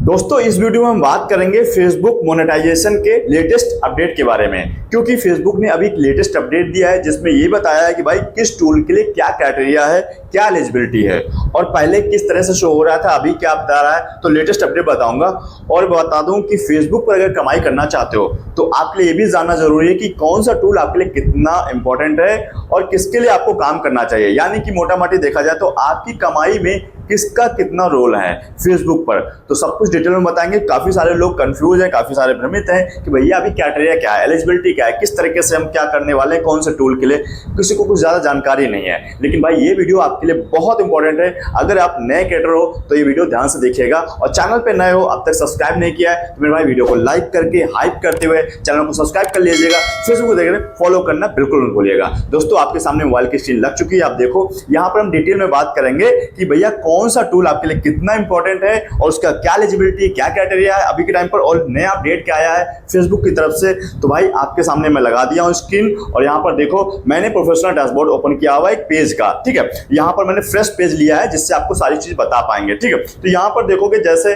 दोस्तों इस वीडियो में हम बात करेंगे फेसबुक मोनेटाइजेशन के लेटेस्ट अपडेट के बारे में, क्योंकि फेसबुक ने अभी एक लेटेस्ट अपडेट दिया है जिसमें ये बताया है कि भाई किस टूल के लिए क्या क्राइटेरिया है, क्या एलिजिबिलिटी है और पहले किस तरह से शो हो रहा था, अभी क्या बता रहा है। तो लेटेस्ट अपडेट बताऊंगा और बता दूं कि फेसबुक पर अगर कमाई करना चाहते हो तो आपके लिए ये भी जानना जरूरी है कि कौन सा टूल आपके लिए कितना इंपॉर्टेंट है और किसके लिए आपको काम करना चाहिए। यानी कि मोटा मोटी देखा जाए तो आपकी कमाई में किसका कितना रोल है फेसबुक पर, तो सब कुछ डिटेल में बताएंगे। काफी सारे लोग कंफ्यूज हैं, काफी सारे भ्रमित हैं कि भैया अभी क्राइटेरिया क्या है, एलिजिबिलिटी क्या है, किस तरीके से हम क्या करने वाले हैं, कौन से टूल के लिए, किसी को कुछ ज्यादा जानकारी नहीं है। लेकिन भाई ये वीडियो आपके लिए बहुत इंपॉर्टेंट है। अगर आप नए क्रिएटर हो तो ये वीडियो ध्यान से देखिएगा और चैनल पे नए हो, अब तक सब्सक्राइब नहीं किया है तो मेरे भाई वीडियो को लाइक करके हाइप करते हुए चैनल को सब्सक्राइब कर लीजिएगा। फेसबुक को देखने फॉलो करना बिल्कुल मत भूलिएगा। दोस्तों आपके सामने मोबाइल की स्क्रीन लग चुकी है, आप देखो यहाँ पर हम डिटेल में बात करेंगे कि भैया कौन सा टूल आपके लिए कितना इंपॉर्टेंट है और उसका क्या एलिजिबिलिटी, क्या क्राइटेरिया है अभी के टाइम पर और नया अपडेट क्या आया है फेसबुक की तरफ से। तो भाई आपके सामने मैं लगा दिया हूं स्क्रीन और यहाँ पर देखो मैंने प्रोफेशनल डैशबोर्ड ओपन किया हुआ है एक पेज का, ठीक है। यहाँ पर मैंने फ्रेश पेज लिया है जिससे आपको सारी चीज बता पाएंगे, ठीक है। तो यहाँ पर देखोगे जैसे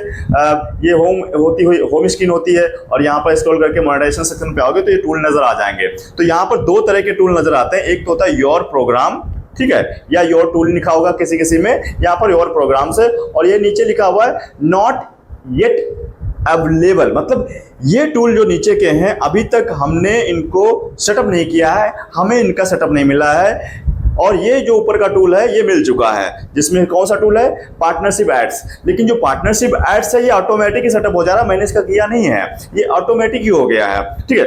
ये होम स्क्रीन होती है और यहाँ पर स्क्रॉल करके मोनेटाइजेशन सेक्शन पे आओगे तो ये टूल नजर आ जाएंगे। तो यहाँ पर दो तरह के टूल नजर आते हैं, एक तो होता है योर प्रोग्राम, ठीक है, या योर टूल लिखा होगा किसी किसी में, यहाँ पर योर प्रोग्राम से, और ये नीचे लिखा हुआ है नॉट येट अवेलेबल, मतलब ये टूल जो नीचे के हैं अभी तक हमने इनको सेटअप नहीं किया है, हमें इनका सेटअप नहीं मिला है। और ये जो ऊपर का टूल है ये मिल चुका है, जिसमें कौन सा टूल है, पार्टनरशिप एड्स। लेकिन जो पार्टनरशिप एड्स है ये ऑटोमेटिक ही सेटअप हो जा रहा है, मैंने इसका किया नहीं है, ये ऑटोमेटिक ही हो गया है, ठीक है।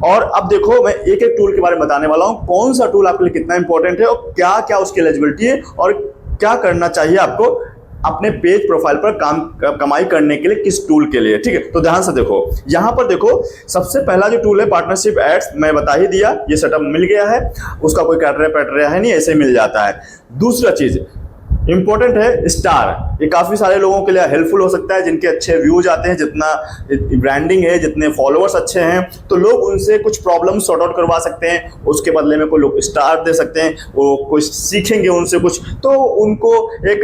और अब देखो मैं एक एक टूल के बारे में बताने वाला हूं, कौन सा टूल आपके लिए कितना इंपॉर्टेंट है और क्या क्या उसकी एलिजिबिलिटी है और क्या करना चाहिए आपको अपने पेज प्रोफाइल पर कमाई करने के लिए, किस टूल के लिए, ठीक है। तो ध्यान से देखो, यहां पर देखो सबसे पहला जो टूल है पार्टनरशिप एड्स, मैं बता ही दिया, ये सेटअप मिल गया है, उसका कोई क्राइटेरिया है नहीं, ऐसे मिल जाता है। दूसरा चीज इंपॉर्टेंट है स्टार, ये काफी सारे लोगों के लिए हेल्पफुल हो सकता है जिनके अच्छे व्यूज आते हैं, जितना ब्रांडिंग है, जितने फॉलोअर्स अच्छे हैं, तो लोग उनसे कुछ प्रॉब्लम सॉर्ट आउट करवा सकते हैं, उसके बदले में कोई लोग स्टार दे सकते हैं, वो कुछ सीखेंगे उनसे कुछ, तो उनको एक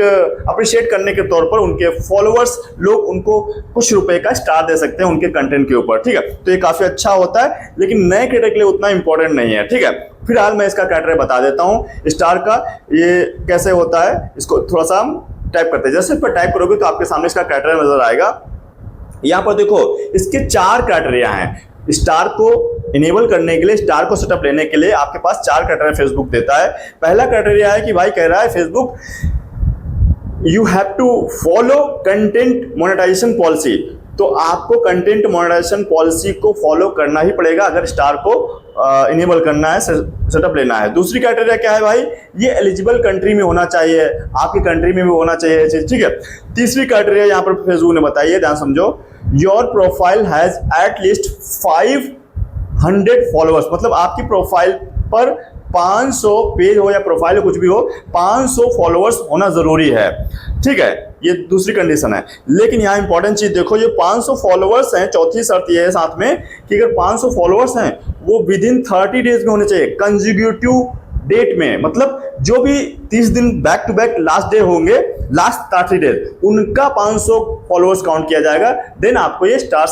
अप्रिशिएट करने के तौर पर उनके फॉलोअर्स लोग उनको कुछ रुपए का स्टार दे सकते हैं उनके कंटेंट के ऊपर, ठीक है। तो ये काफी अच्छा होता है, लेकिन नए क्रिएटर के लिए उतना इंपॉर्टेंट नहीं है, ठीक है। फिलहाल मैं इसका क्राइटेरिया बता देता हूं स्टार का, ये कैसे होता है, इसको थोड़ा सा हम टाइप करते हैं। जैसे पर टाइप करोगे तो आपके सामने इसका क्राइटेरिया नजर आएगा। यहां पर देखो इसके 4 क्राइटेरिया हैं। स्टार को इनेबल करने के लिए, स्टार को सेटअप लेने के लिए आपके पास 4 क्राइटेरिया फेसबुक देता है। पहला क्राइटेरिया है कि भाई कह रहा है Facebook you have to follow content monetisation policy, तो आपको कंटेंट मोनेटाइजेशन पॉलिसी को फॉलो करना ही पड़ेगा अगर स्टार को इनेबल करना है, सेटअप लेना है। दूसरी क्राइटेरिया क्या है भाई, ये एलिजिबल कंट्री में होना चाहिए, आपकी कंट्री में भी होना चाहिए, ठीक है। तीसरी क्राइटेरिया यहाँ पर फेसबुक ने बताई है, ध्यान समझो, your profile has at least 500 followers, मतलब आपकी प्रोफाइल पर 500 पेज हो या प्रोफाइल हो कुछ भी हो, 500 फॉलोअर्स होना जरूरी है, ठीक है। ये दूसरी कंडीशन है। लेकिन यहाँ इंपॉर्टेंट चीज देखो, ये 500 फॉलोअर्स हैं, चौथी शर्त ये है साथ में कि अगर 500 फॉलोअर्स हैं वो विद इन 30 डेज में होने चाहिए, कंसेक्यूटिव डेट में, मतलब जो भी 30 दिन back to back last day होंगे, लास्ट 30 डेज उनका 500 फॉलोअर्स काउंट किया जाएगा, देन आपको ये स्टार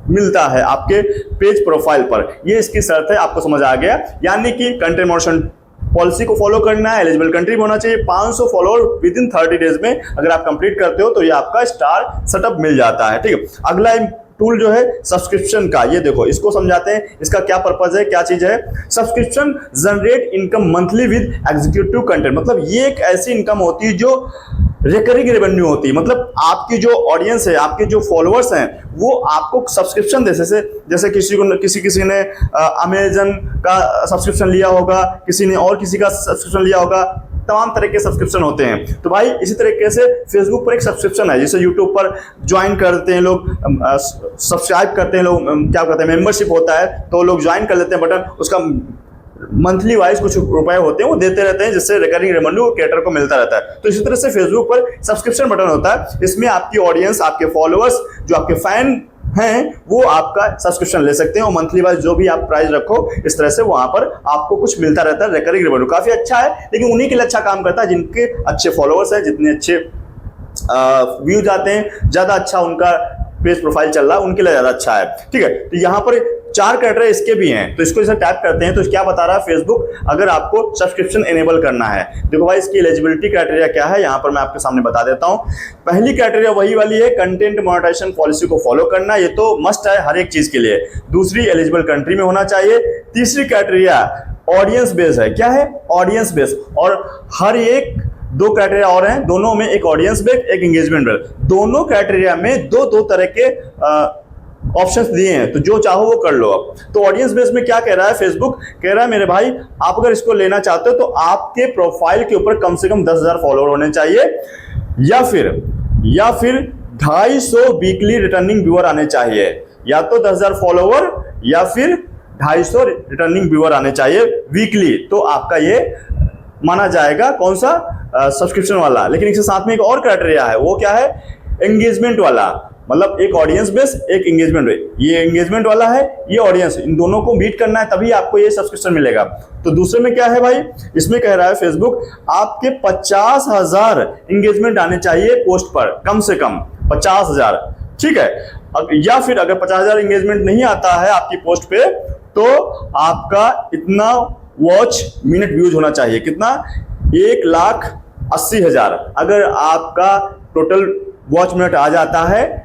मिलता है आपके पेज प्रोफाइल पर। ये इसकी शर्त है, आपको समझ आ गया। यानी कि कंटेंट मोनेटाइजेशन पॉलिसी को फॉलो करना है, एलिजिबल कंट्री में होना चाहिए, 500 फॉलोअर विद इन 30 डेज में अगर आप कंप्लीट करते हो तो ये आपका स्टार सेटअप मिल जाता है, ठीक है। अगला टूल जो है सब्सक्रिप्शन का, ये देखो इसको समझाते हैं, इसका क्या पर्पज है, क्या चीज है। Subscription generate income monthly with executive content, मतलब ये एक ऐसी इनकम होती है जो रिकरिंग रेवेन्यू होती है, मतलब आपकी जो ऑडियंस है, आपके जो फॉलोअर्स हैं वो आपको सब्सक्रिप्शन दे, जैसे किसी ने अमेजन का सब्सक्रिप्शन लिया होगा, किसी ने और किसी का सब्सक्रिप्शन लिया होगा, तमाम तरह के सब्सक्रिप्शन होते हैं। तो भाई इसी तरीके से फेसबुक पर एक सब्सक्रिप्शन है, जैसे यूट्यूब पर ज्वाइन करते हैं लोग, सब्सक्राइब करते हैं लोग, क्या कहते हैं, मेंबरशिप होता है तो लोग ज्वाइन कर लेते हैं बटन, उसका मंथली वाइज कुछ रुपए होते हैं वो देते रहते हैं, जिससे रिकरिंग रेवेन्यू क्रिएटर को मिलता रहता है। तो इसी तरह से फेसबुक पर सब्सक्रिप्शन बटन होता है, इसमें आपकी ऑडियंस, आपके फॉलोअर्स, जो आपके फैन हैं वो आपका सब्सक्रिप्शन ले सकते हैं और मंथली वाइज जो भी आप प्राइस रखो इस तरह से वहां पर आपको कुछ मिलता रहता है। रिकरिंग रेवेन्यू काफी अच्छा है, लेकिन उन्हीं के लिए अच्छा काम करता है जिनके अच्छे फॉलोअर्स हैं, जितने अच्छे व्यूज आते हैं, ज्यादा अच्छा उनका पेज प्रोफाइल चल रहा है, उनके लिए ज्यादा अच्छा है। ठीक है, तो यहाँ पर 4 क्राइटेरिया इसके भी हैं, तो इसको जैसे टैप करते हैं तो क्या बता रहा है फेसबुक, अगर आपको सब्सक्रिप्शन एनेबल करना है। देखो भाई इसकी एलिजिबिलिटी क्राइटेरिया क्या है, यहाँ पर मैं आपके सामने बता देता हूँ। पहली क्राइटेरिया वही वाली है, कंटेंट मोनेटाइजेशन पॉलिसी को फॉलो करना, ये तो मस्ट है हर एक चीज के लिए। दूसरी, एलिजिबल कंट्री में होना चाहिए। तीसरी क्राइटेरिया ऑडियंस बेस्ड है। क्या है? Audience based. और हर एक 2 क्राइटेरिया और हैं, दोनों में, एक ऑडियंस बेस्ड एक एंगेजमेंट बेस्ड। दोनों क्राइटेरिया में दो तरह के ऑप्शंस दिए हैं, तो जो चाहो वो कर लो। अब तो ऑडियंस बेस्ड में क्या कह रहा है फेसबुक, कह रहा है मेरे भाई आप अगर इसको लेना चाहते हो तो आपके प्रोफाइल के ऊपर कम से कम 10,000 फॉलोअर होने चाहिए, या फिर 250 वीकली रिटर्निंग व्यूअर आने चाहिए। या तो 10,000 फॉलोअर या फिर 250 रिटर्निंग व्यूअर आने चाहिए वीकली, तो आपका ये माना जाएगा कौन सा, सब्सक्रिप्शन वाला। लेकिन इसके साथ में एक और क्राइटेरिया है, वो क्या है, एंगेजमेंट वाला। मतलब एक ऑडियंस बेस, एक एंगेजमेंट बेस। ये एंगेजमेंट वाला है, ये ऑडियंस, इन दोनों को मीट करना है तभी आपको ये सब्सक्रिप्शन मिलेगा। तो दूसरे में क्या है भाई, इसमें कह रहा है फेसबुक आपके 50,000 एंगेजमेंट आने चाहिए पोस्ट पर, कम से कम 50,000। ठीक है, या फिर अगर 50,000 एंगेजमेंट नहीं आता है आपकी पोस्ट पे, तो आपका इतना वॉच मिनट व्यूज होना चाहिए। कितना? 1,80,000। अगर आपका टोटल वॉच मिनट आ जाता है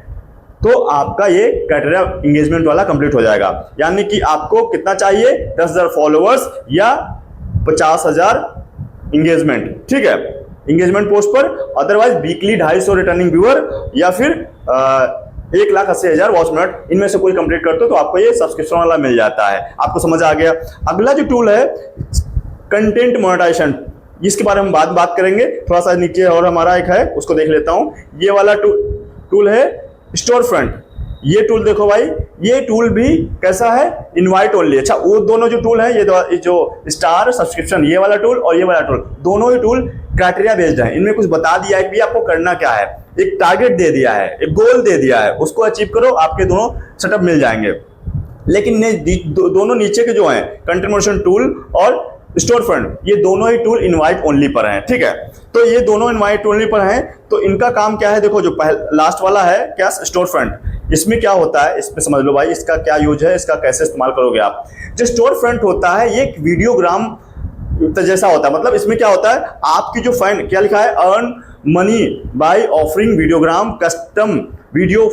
तो आपका ये क्राइटेरिया एंगेजमेंट वाला कंप्लीट हो जाएगा। यानी कि आपको कितना चाहिए, 10,000 फॉलोअर्स या 50,000 एंगेजमेंट। ठीक है, एंगेजमेंट पोस्ट पर। अदरवाइज वीकली 250 रिटर्निंग व्यूअर या फिर 1,80,000 वॉच मिनट, इनमें से कोई कंप्लीट करते हो तो आपको ये सब्सक्रिप्शन वाला मिल जाता है। आपको समझ आ गया। अगला जो टूल है कंटेंट मोनेटाइजेशन, इसके बारे में बात करेंगे। थोड़ा सा नीचे और हमारा एक है, उसको देख लेता हूं। ये वाला टूल है स्टोर फ्रंट। ये टूल देखो भाई, ये टूल भी कैसा है, इनवाइट ओनली। अच्छा, वो दोनों जो टूल है, ये जो स्टार सब्सक्रिप्शन, ये वाला टूल और ये वाला टूल, दोनों ही टूल क्राइटेरिया बेस्ड है। इनमें कुछ बता दिया है कि आपको करना क्या है, एक टारगेट दे दिया है, एक गोल दे दिया है, उसको अचीव करो, आपके दोनों सेटअप मिल जाएंगे। लेकिन दोनों नीचे के जो हैं, कंटेंट मोनेटाइजेशन टूल और स्टोर फ्रंट, ये दोनों ही टूल इनवाइट ओनली पर हैं। ठीक है, तो ये दोनों इनवाइट ओनली पर हैं। तो इनका काम क्या है, देखो जो लास्ट वाला है क्या, स्टोर फ्रंट, इसमें क्या होता है, इसमें समझ लो भाई इसका क्या यूज है, इसका कैसे इस्तेमाल करोगे आप। जो स्टोर फ्रंट होता है ये एक वीडियोग्राम जैसा होता है। मतलब इसमें क्या होता है, आपकी जो फंड, क्या लिखा है, earn money by offering videogram custom video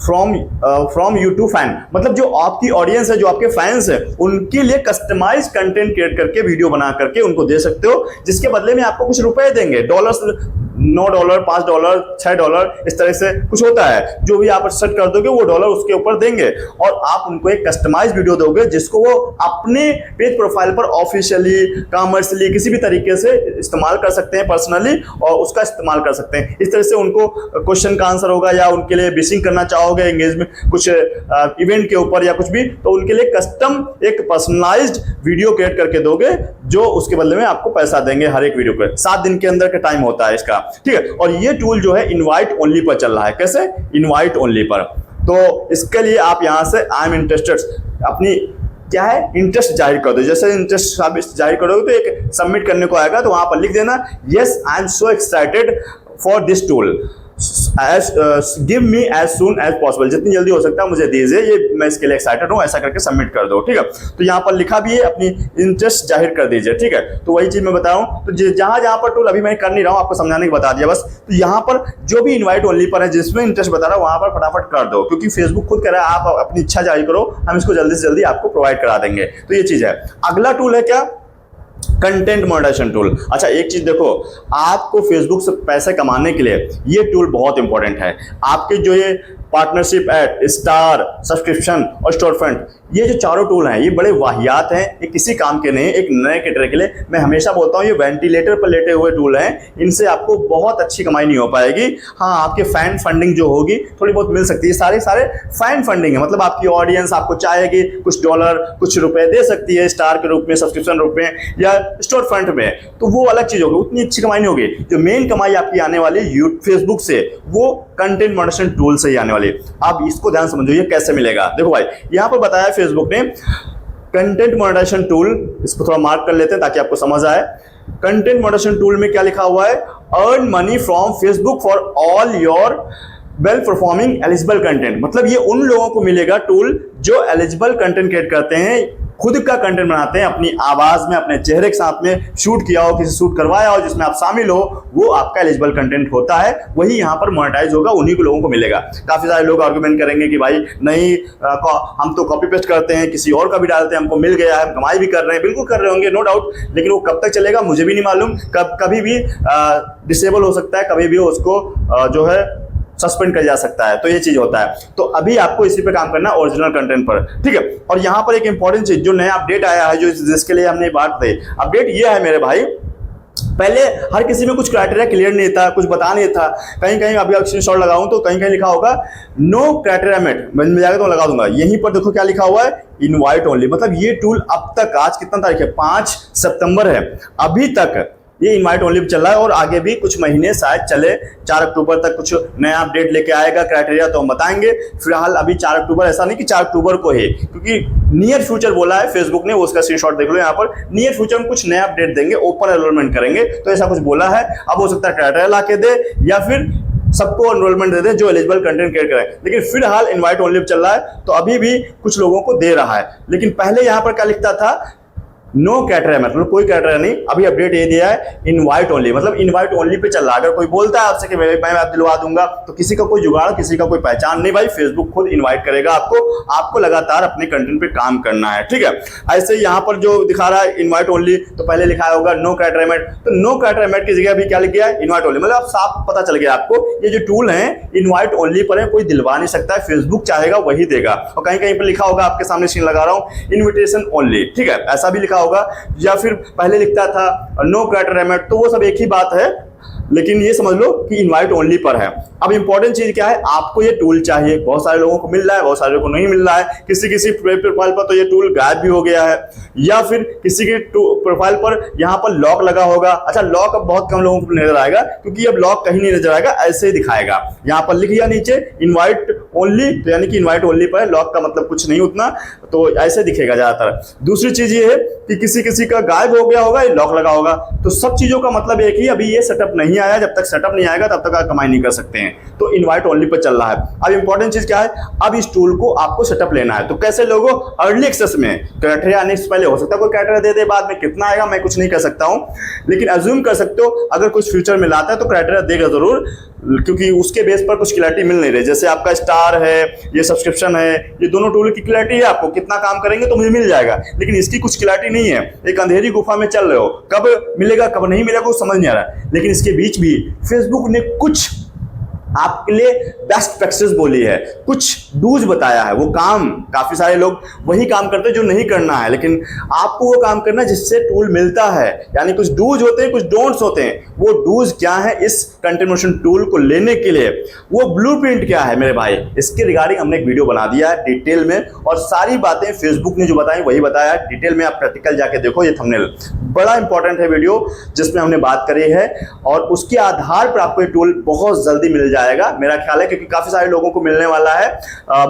from you to fan. मतलब जो आपकी ऑडियंस है, जो आपके फैंस हैं, उनके लिए कस्टमाइज कंटेंट क्रिएट करके, वीडियो बना करके उनको दे सकते हो, जिसके बदले में आपको कुछ रुपए देंगे, $9, $5, $6, इस तरह से कुछ होता है। जो भी आप सेट कर दोगे वो डॉलर उसके ऊपर देंगे, और आप उनको एक कस्टमाइज वीडियो दोगे जिसको वो अपने पेज प्रोफाइल पर ऑफिशियली, कॉमर्शियली, किसी भी तरीके से इस्तेमाल कर सकते हैं, पर्सनली, और उसका इस्तेमाल कर सकते हैं। इस तरह से उनको क्वेश्चन का आंसर होगा, या उनके लिए विशिंग करना चाहोगे एंगेजमेंट कुछ इवेंट के ऊपर या कुछ भी, तो उनके लिए कस्टम एक पर्सनलाइज्ड वीडियो क्रिएट करके दोगे, जो उसके बदले में आपको पैसा देंगे हर एक वीडियो पे। 7 दिन के अंदर का टाइम होता है इसका। ठीक है, और ये टूल जो है इनवाइट ओनली पर चल रहा है। कैसे? इनवाइट ओनली पर। तो इसके लिए आप यहां से आई एम इंटरेस्टेड अपनी क्या है, इंटरेस्ट जाहिर कर दो। जैसे इंटरेस्ट जाहिर करोगे तो एक सबमिट करने को आएगा, तो वहां पर लिख देना yes I am so excited for this tool, give me as soon as possible, जितनी जल्दी हो सकता है मुझे दीजिए, ये मैं इसके लिए एक्साइटेड हूँ, ऐसा करके सबमिट कर दो। ठीक है, तो यहाँ पर लिखा भी है अपनी इंटरेस्ट जाहिर कर दीजिए। ठीक है, तो वही चीज मैं बता रहा हूँ। तो जहां पर टूल अभी मैं कर नहीं रहा हूँ, आपको समझाने के बता दिया बस। तो यहाँ पर जो भी इन्वाइट ओनली पर है, जिसमें इंटरेस्ट बता रहा हूँ, वहां पर फटाफट कर दो, क्योंकि फेसबुक खुद कह रहा है आप अपनी इच्छा जाहिर करो, हम इसको जल्दी से जल्दी आपको प्रोवाइड करा देंगे। तो ये चीज है। अगला टूल है क्या, कंटेंट मोनेटाइजेशन टूल। अच्छा, एक चीज देखो, आपको फेसबुक से पैसे कमाने के लिए ये टूल बहुत इंपॉर्टेंट है। आपके जो ये पार्टनरशिप एड, स्टार, सब्सक्रिप्शन और स्टोर फ्रंट, ये जो चारों टूल हैं, ये बड़े वाहियात हैं, ये किसी काम के नहीं, एक नए कैटेगरी के लिए। मैं हमेशा बोलता हूँ ये वेंटिलेटर पर लेटे हुए टूल हैं, इनसे आपको बहुत अच्छी कमाई नहीं हो पाएगी। हाँ, आपके फैन फंडिंग जो होगी थोड़ी बहुत मिल सकती है, सारे फैन फंडिंग है। मतलब आपकी ऑडियंस आपको चाहेगी, कुछ डॉलर, कुछ रुपए दे सकती है स्टार के रूप में, सब्सक्रिप्शन रूप में या स्टोर फ्रंट में, तो वो अलग चीज होगी, उतनी अच्छी कमाई नहीं होगी। जो मेन कमाई आपकी आने वाली फेसबुक से, वो कंटेंट मोनेटाइजेशन टूल से ही आने वाली। आप इसको ध्यान समझो, ये कैसे मिलेगा। देखो भाई, यहां पर बताया फेसबुक ने कंटेंट मोनेटाइजेशन टूल, इसको थोड़ा मार्क कर लेते हैं ताकि आपको समझ आए। कंटेंट मॉडरेशन टूल में क्या लिखा हुआ है, earn money from Facebook for all your well performing eligible content. मतलब ये उन लोगों को मिलेगा टूल जो एलिजिबल कंटेंट क्रिएट करते हैं, खुद का कंटेंट बनाते हैं, अपनी आवाज में, अपने चेहरे के साथ में शूट किया हो, किसी शूट करवाया हो जिसमें आप शामिल हो, वो आपका एलिजिबल कंटेंट होता है, वही यहां पर मोनेटाइज होगा, उन्हीं को लोगों को मिलेगा। काफी सारे लोग आर्गुमेंट करेंगे कि भाई नहीं, हम तो कॉपी पेस्ट करते हैं, किसी और का भी डालते हैं, हमको मिल गया है, हम कमाई भी कर रहे हैं। बिल्कुल कर रहे होंगे, नो डाउट, लेकिन वो कब तक चलेगा मुझे भी नहीं मालूम, कभी भी डिसेबल हो सकता है, कभी भी उसको जो है सस्पेंड कर जा सकता है, तो ये चीज होता है। तो अभी आपको इसी पे काम करना है, ओरिजिनल कंटेंट पर, ठीक है। और यहाँ पर एक इंपॉर्टेंट चीज, जो नया अपडेट आया है, जो जिसके लिए हमने बात की, अपडेट ये है मेरे भाई, पहले हर किसी में कुछ क्राइटेरिया क्लियर नहीं था, कुछ बता नहीं था, कहीं कहीं अभी स्क्रीनशॉट लगाऊं तो कहीं कहीं लिखा होगा नो क्राइटेरिया मेट, मिल जाएगा तो लगा दूंगा। यहीं पर देखो क्या लिखा हुआ है, इनवाइट ओनली। मतलब ये टूल अब तक, आज कितना तारीख है, 5 सितंबर है, अभी तक ये इनवाइट ओनली चल रहा है और आगे भी कुछ महीने शायद चले। 4 अक्टूबर तक कुछ नया अपडेट लेके आएगा क्राइटेरिया, तो हम बताएंगे। फिलहाल अभी 4 अक्टूबर, ऐसा नहीं कि 4 अक्टूबर को ही, क्योंकि नियर फ्यूचर बोला है फेसबुक ने, उसका स्क्रीनशॉट देख लो यहाँ पर, नियर फ्यूचर में कुछ नया अपडेट देंगे, ओपन एनरोलमेंट करेंगे, तो ऐसा कुछ बोला है। अब हो सकता है क्राइटेरिया ला के दे या फिर सबको एनरोलमेंट दे दे जो एलिजिबल कंटेंट क्रिएट करें, लेकिन फिलहाल इनवाइट ओनली चल रहा है, तो अभी भी कुछ लोगों को दे रहा है। लेकिन पहले यहाँ पर क्या लिखता था, नो क्राइटेरिया, मतलब कोई क्राइटेरिया नहीं। अभी अपडेट ये दिया है इनवाइट ओनली, मतलब इनवाइट ओनली पे चल रहा है। अगर कोई बोलता है आपसे कि मैं आप दिलवा दूंगा, तो किसी का कोई जुगाड़, किसी का कोई पहचान नहीं भाई, फेसबुक खुद इनवाइट करेगा आपको लगातार अपने कंटेंट पे काम करना है, ठीक है। ऐसे यहाँ पर जो दिखा रहा है इनवाइट ओनली, तो पहले लिखा होगा नो क्राइटेरिया मेट, तो नो क्राइटेरिया मेट की जगह अभी क्या लिख गया है, इनवाइट ओनली। मतलब साफ पता चल गया आपको, ये जो टूल है इनवाइट ओनली पर है, कोई दिलवा नहीं सकता है, फेसबुक चाहेगा वही देगा। और कहीं कहीं पर लिखा होगा, आपके सामने स्क्रीन लगा रहा हूँ, इन्विटेशन ओनली, ठीक है, ऐसा भी लिखा होगा। या फिर पहले लिखता था नो क्राइटेरिया मेट, तो वो सब एक ही बात है, लेकिन ये समझ लो कि इनवाइट ओनली पर है। अब इंपॉर्टेंट चीज क्या है, आपको ये टूल चाहिए। बहुत सारे लोगों को मिल रहा है, बहुत सारे लोगों को नहीं मिल रहा है। किसी प्रोफाइल पर तो ये टूल गायब भी हो गया है, या फिर किसी के प्रोफाइल पर यहाँ पर लॉक लगा होगा। अच्छा, लॉक अब बहुत कम लोगों को नजर आएगा, क्योंकि अब लॉक कहीं नहीं नजर आएगा, ऐसे ही दिखाएगा। यहाँ पर लिख दिया नीचे इनवाइट ओनली, तो यानी कि इनवाइट ओनली पर है, लॉक का मतलब कुछ नहीं उतना, तो ऐसे दिखेगा ज्यादातर। दूसरी चीज ये है कि किसी का गायब हो गया होगा, लॉक लगा होगा, तो सब चीजों का मतलब एक ही, अभी ये सेटअप नहीं आया, जब तक सेटअप नहीं आएगा तब तक आप कमाई नहीं कर सकते हैं। तो इनवाइट ओनली पर चल रहा है। अब इंपॉर्टेंट चीज क्या है, अब इस टूल को आपको सेटअप लेना है। तो कैसे लोगों, अर्ली एक्सेस में क्राइटेरिया आने से पहले हो सकता है कोई क्राइटेरिया दे दे, बाद में कितना आएगा मैं कुछ नहीं कर सकता हूं, लेकिन अज्यूम कर सकते हो अगर कुछ फ्यूचर में लाता है तो क्राइटेरिया देगा जरूर, क्योंकि उसके बेस पर कुछ क्लैरिटी मिल नहीं रही। जैसे आपका स्टार है, ये सब्सक्रिप्शन है, ये दोनों टूल की क्लैरिटी है, आपको कितना काम करेंगे तो मुझे मिल जाएगा, लेकिन इसकी कुछ क्लैरिटी नहीं है। एक अंधेरी गुफा में चल रहे हो, कब मिलेगा कब नहीं मिलेगा कुछ समझ नहीं आ रहा। लेकिन इसके बीच भी फेसबुक ने कुछ आपके लिए बेस्ट प्रैक्टिस बोली है, कुछ डूज बताया है। वो काम, काफी सारे लोग वही काम करते हैं जो नहीं करना है, लेकिन आपको वो काम करना है जिससे टूल मिलता है। यानी कुछ डूज होते हैं, कुछ डोंट्स होते हैं। वो डूज क्या है इस कंटेंट मॉडरेशन टूल को लेने के लिए, वो ब्लूप्रिंट क्या है मेरे भाई, इसके रिगार्डिंग हमने एक वीडियो बना दिया है डिटेल में, और सारी बातें फेसबुक ने जो बताई वही बताया है डिटेल में। आप प्रैक्टिकल जाके देखो, ये थंबनेल बड़ा इंपॉर्टेंट है वीडियो जिसमें हमने बात करी है, और उसके आधार पर आपको ये टूल बहुत जल्दी मिल जाएगा मेरा ख्याल है, क्योंकि काफी सारे लोगों को मिलने वाला है,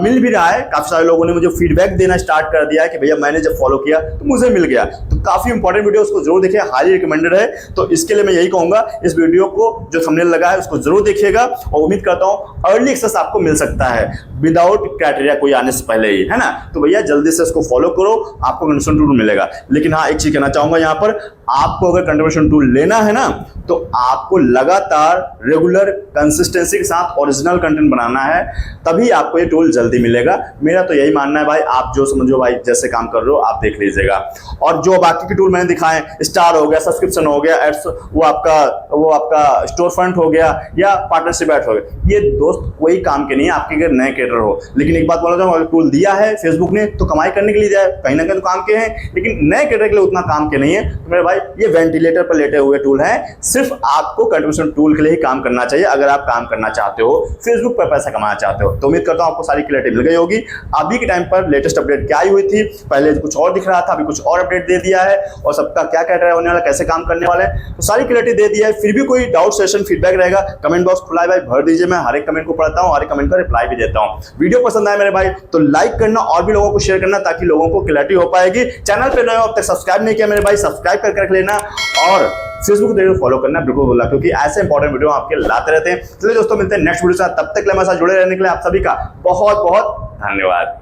मिल भी रहा है। काफी सारे लोगों ने मुझे फीडबैक देना स्टार्ट कर दिया है कि भैया मैंने जब फॉलो किया तो मुझे मिल गया। तो काफी इंपॉर्टेंट वीडियो, उसको जरूर देखिए, हाईली रिकमेंडेड है। तो इसके लिए मैं यही कहूंगा, इस वीडियो को जो थंबनेल लगा है उसको जरूर देखिएगा, और उम्मीद करता हूं अर्ली एक्सेस आपको मिल सकता है विदाउट क्राइटेरिया कोई आने से पहले ही, है ना। तो भैया जल्दी से इसको फॉलो करो, आपको कंटेंट टूल मिलेगा। लेकिन हाँ, एक चीज कहना चाहूंगा यहाँ पर, आपको अगर कंटेंट टूल लेना है ना, तो आपको लगातार रेगुलर कंसिस्टेंसी के साथ ओरिजिनल कंटेंट बनाना है, तभी आपको ये टूल जल्दी मिलेगा। मेरा तो यही मानना है भाई, आप जो समझो भाई, जैसे काम कर रहे हो आप देख लीजिएगा। और जो बाकी के टूल मैंने दिखाए, स्टार हो गया, सब्सक्रिप्शन हो गया, एड्स, वो आपका स्टोर फ्रंट हो गया, या पार्टनरशिप एड हो गया, ये दोस्त वही काम के नहीं है आपके अगर नए क्रिएटर हो। लेकिन एक बात बोला जाऊँ, अगर टूल दिया है फेसबुक ने तो कमाई करने के लिए दिया है, कहीं ना कहीं तो काम के हैं, लेकिन नए क्रिएटर के लिए उतना काम के नहीं है। तो मेरे भाई ये वेंटिलेटर पर लेटे हुए टूल है, सिर्फ आपको कंट्रीब्यूशन टूल के लिए ही काम करना चाहिए अगर आप काम करना चाहते हो, फेसबुक पर पैसा कमाना चाहते हो। तो उम्मीद करता हूं आपको सारी क्लैरिटी मिल गई होगी। अभी के टाइम पर लेटेस्ट अपडेट क्या आई हुई थी, पहले कुछ और दिख रहा था, अभी कुछ और अपडेट दे दिया है, और सबका क्या क्राइटेरिया होने वाला, कैसे काम करने वाले हैं, तो सारी क्लैरिटी दे दिया है। फिर भी कोई डाउट सेशन फीडबैक रहेगा, कमेंट बॉक्स खुला है भाई, भर दीजिए। मैं हर एक कमेंट को पढ़ता हूं, हर एक कमेंट का रिप्लाई भी देता हूं। वीडियो पसंद आए मेरे भाई तो लाइक करना और भी लोगों को शेयर करना, ताकि लोगों को क्लैरिटी हो पाएगी। चैनल पे नए हो अब तक सब्सक्राइब नहीं किया मेरे भाई, सब्सक्राइब करके रख लेना, और फेसबुक पे फॉलो करना बिल्कुल बोला, क्योंकि ऐसे इंपॉर्टेंट वीडियो आपके लाते रहते हैं। चलिए दोस्तों, मिलते हैं नेक्स्ट वीडियो के साथ, तब तक के लिए हमारे साथ जुड़े रहने के लिए आप सभी का बहुत बहुत धन्यवाद।